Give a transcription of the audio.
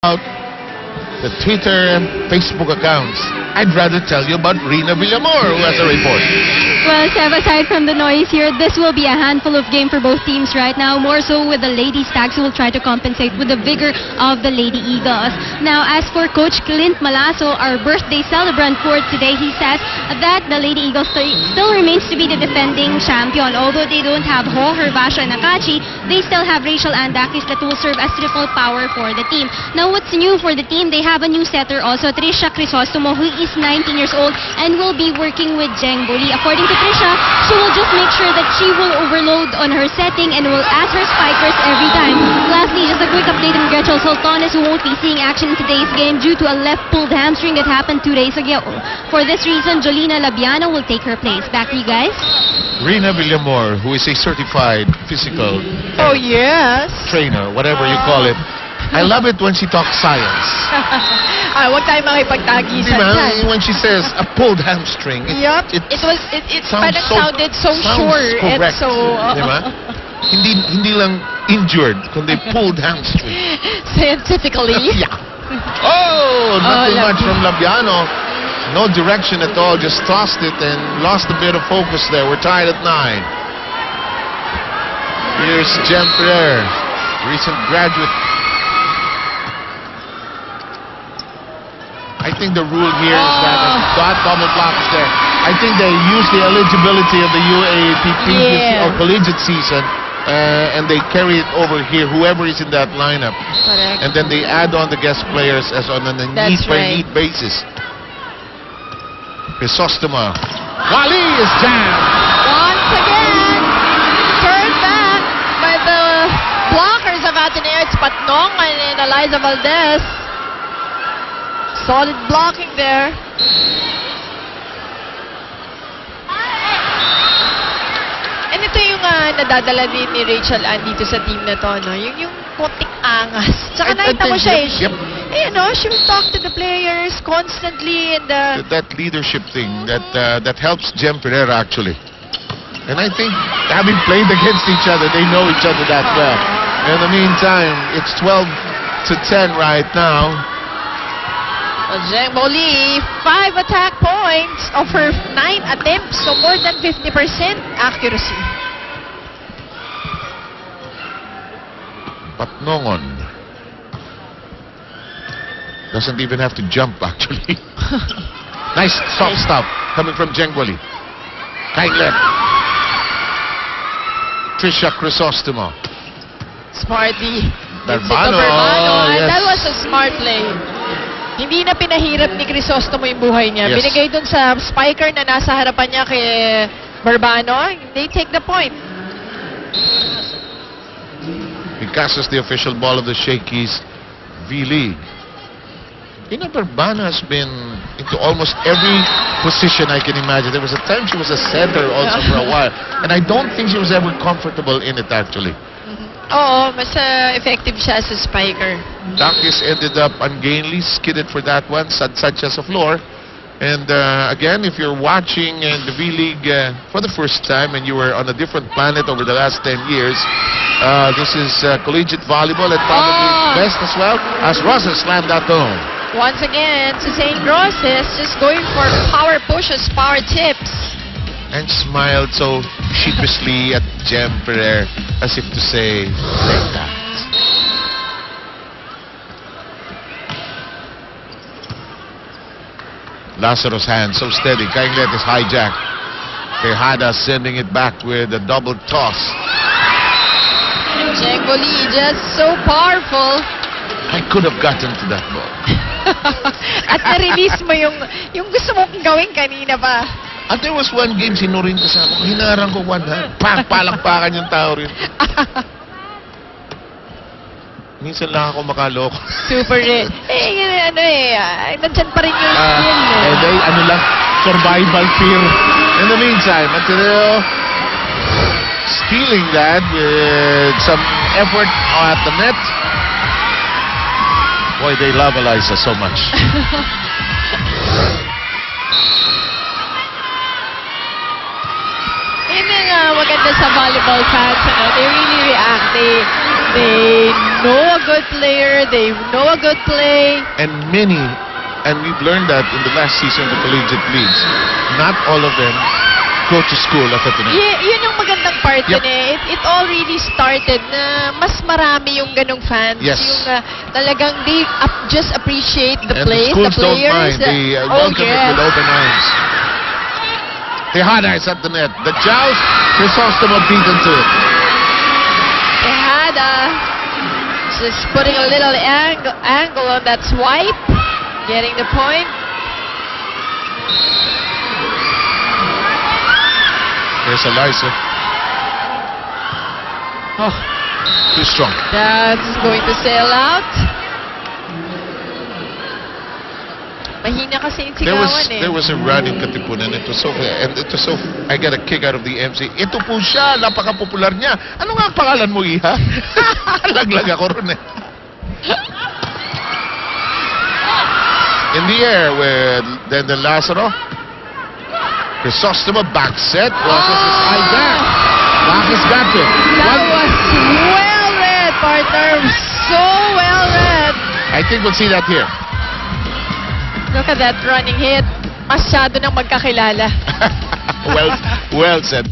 About the Twitter and Facebook accounts, I'd rather tell you about Rina Villamor, who has a report. Well, Sev, aside from the noise here, this will be a handful of game for both teams right now, more so with the Lady Stags who will try to compensate with the vigor of the Lady Eagles. Now, as for Coach Clint Malaso, our birthday celebrant for today, he says that the Lady Eagles still remains to be the defending champion. Although they don't have Ho, Hervasio, and Akachi, they still have Rachel Andakis that will serve as triple power for the team. Now, what's new for the team? They have a new setter also, Trisha Crisostomo, who is 19 years old and will be working with Jeng Boli. According to Trisha, she will just make sure that she will overload on her setting and will ask her spikers every time. Lastly, just a quick update on Gretchen Sultanes, who won't be seeing action in today's game due to a left pulled hamstring that happened 2 days ago. For this reason, Jolina Labiano will take her place. Back to you guys. Rina Villamor, who is a certified physical trainer, whatever you call it. I love it when she talks science. Huwag tayo makipagtagisan dyan. When she says a pulled hamstring, it sounded so sure. Correct. It's so... hindi lang injured, kundi pulled hamstring. Scientifically. Yeah. Oh, not too much from Labiano. No direction at all, just tossed it and lost a bit of focus there. We're tied at 9. Here's Jem Ferrer, recent graduate. I think the rule here is that it's got double blocks there. I think they use the eligibility of the UAAP or collegiate season and they carry it over here, whoever is in that lineup. Correct. And then they add on the guest players as on a need-by-need basis. Crisostomo. Wally is jammed. Once again, turned back by the blockers of Ateneo. It's Patnong and Eliza Valdez. Solid blocking there. And ito yung nadadala din ni Rachel Ann dito sa team na to, no? Yung konting angas. Tsaka nakita mo siya she will talk to the players constantly and that leadership thing that helps Jem Ferrer actually. And I think having played against each other, they know each other that well. In the meantime, it's 12-10 right now. Jeng Boli, 5 attack points of her 9 attempts, so more than 50% accuracy. Patnongon doesn't even have to jump actually. Nice soft stop coming from Jeng Boli. Kind left. Trisha Crisostomo. Smarty. Barbano. Yes. That was a smart play. Hindi na pinahirap ni Crisostomo yung buhay niya. Yes. Binigay dun sa spiker na nasa harapan niya kay Barbano. They take the point. Because it's the official ball of the Shakey's V-League. Barbano has been into almost every position I can imagine. There was a time she was a center also for a while. And I don't think she was ever comfortable in it actually. Oo, mas effective siya as a spiker. Dakis ended up ungainly, skidded for that one, such as a floor. And again, if you're watching the V-League for the first time and you were on a different planet over the last 10 years, this is collegiate volleyball and probably best as well as Roses slammed that home. Once again, St. Roses just going for power pushes, power tips. And smiled so sheepishly at Jem Ferrer as if to say, like that. Lazaro's hand so steady. Kainglet is hijacked. Tejada sending it back with a double toss. Jeng Boli just so powerful. I could have gotten to that ball. At na-release mo yung gusto mong gawin kanina pa. At there was one game, sinurin ko sa ako, hinarang ko one hand. Palakpakan yung tao rin. Minsan lang ako makaloko. Super rin. Nandyan pa rin yung skill. Survival fear. In the meantime, Ateneo stealing that with some effort at the net. Boy, they love Eliza so much. Yun yung maganda sa volleyball fans. They really react. They know a good player, they know a good play. And many, and we've learned that in the last season of the collegiate leagues, not all of them go to school at Ateneo. Yun yung magandang part Yep. dun eh. It all really started na mas marami yung ganong fans. Yes. Yung talagang they just appreciate the And plays, the schools the players. don't mind. They welcome it with open arms. Tejada is at the net. The joust, Crisostomo beaten to it. Tejada just putting a little angle on that swipe. Getting the point. There's Eliza. Oh, too strong. That's going to sail out. Mahina kasi yung sigawan eh. There was a run in Katipunan. It was so, I got a kick out of the MC. Ito po siya, napaka-popular niya. Ano nga ang pangalan mo, Iha? Laglag ako ron eh. In the air with then the Lazaro. Crisostomo back set. Process his eye back. Bacchus got it. That was well read, partner. So well read. I think we'll see that here. Look at that running hit. Masyado nang magkakilala. Well said.